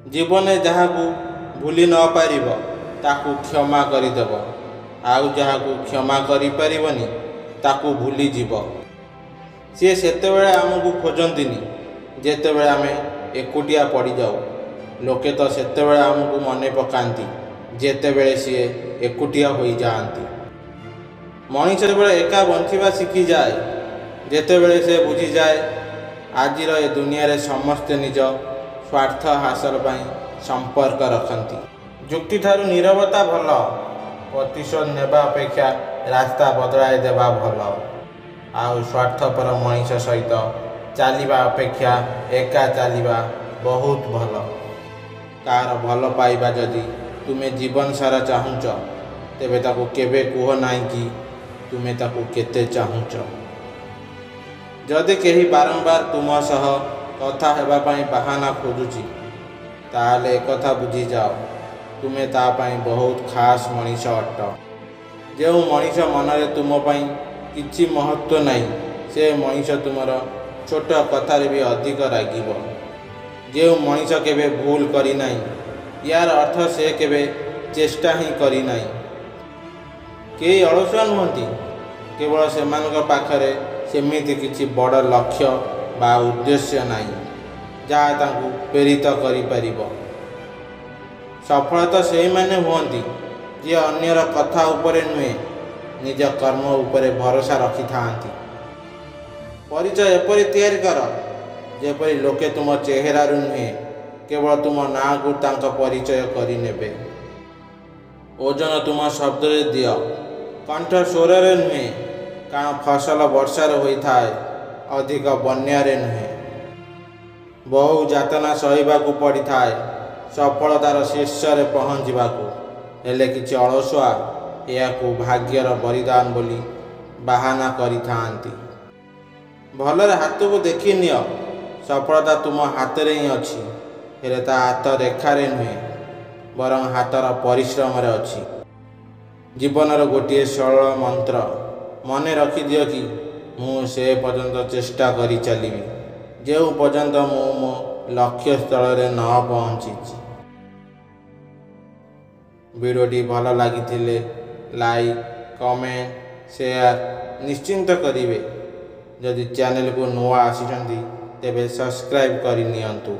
जीवन जहाँ को भूली न पारिब ताकू क्षमा करदेव आउ जहाँ को क्षमा करिपारिबनी ताकू भूली जीव। सी सेतेबेले आमको खोजंतीनी जेतेबेले आमे एकुटिया पड़ जाऊ। लोके तो सेतेबेले आमको मने पकांती जेतेबेले सी एकुटिया हो जाती। मनीष जेतेबेले एका बंचिबा शिखी जाए जेतेबेले से बुझी जाए आजिर ए दुनिया रे समस्ते निज स्वार्थ हासिल पाई संपर्क रखती। जुक्ति ठारू नीरवता भल, प्रतिशोध नेबा अपेक्षा रास्ता बदलाई देबा भल। आउ स्वार्थपर मनीष सहित चलवा अपेक्षा एका चलवा बहुत भल। कार भल पाइबा जदि तुमे जीवन सारा चाहूच तेबे ताकू केबे कुह नाई कि तुमे ताकू केते चाहूच। जदि केही बारंबार तुम सह कथा हेबा पाई बहाना खोजुची ताले एकथा बुझी जाओ तुमे ता पाई बहुत खास मनीष अट। जो मनीष मनरे तुम पाई किछि महत्व नहीं से मनीष तुमर छोट कथार भी अधिक रागिब। जो मनीष केबे भूल करी नहीं यार अर्थ से केबे चेष्टा ही करी नहीं। कई अलसुआ नुहति केवल सेमानक पाखरे सेमिति किछि बड़ लक्ष्य बा उद्देश्य नहीं जहाँ तांकु प्रेरित करि परिबो। सफलता सेही माने हुअन्ति जे अन्यर कथा उपरे नुहे निज कर्म उपरे भरोसा रखि थांती। परिचय एपरि तैयारी कर जेपरि लोके तुम चेहरा नुहे केवल तुम ना को तांका परिचय करि नेबे। ओजन तुम शब्द रे दियो कंठ स्वर रे नुहे कारण फसल वर्षा रे होई थाए अधिक बन्या रे नुहे। बहु जातना सहिबा को पड़ी थाए सफलतार शीर्ष रे पहुँचवाकू हेले किछि अलसुआ या को भाग्यर बलिदान बोली बाहाना करि थांती। भलरे हाथ को देखि नियो सफलता तुम हाथ रे ही अछि हेले ता हाथ रेखा रे नुहे बरं हाथर परिश्रम रे अछि। जीवनर गोटे सरल मंत्र मने रखि दियो कि मु से पर्यंत चेष्टा करि चलिबी जो पर्यंत मु मो लक्ष्य स्थल रे न पहुँची। वीडियोटी भल लगी लाइक कमेंट शेयर निश्चिंत करिवे। जदि चैनल को नुआ आसी तेबे सब्सक्राइब करि नियंतु।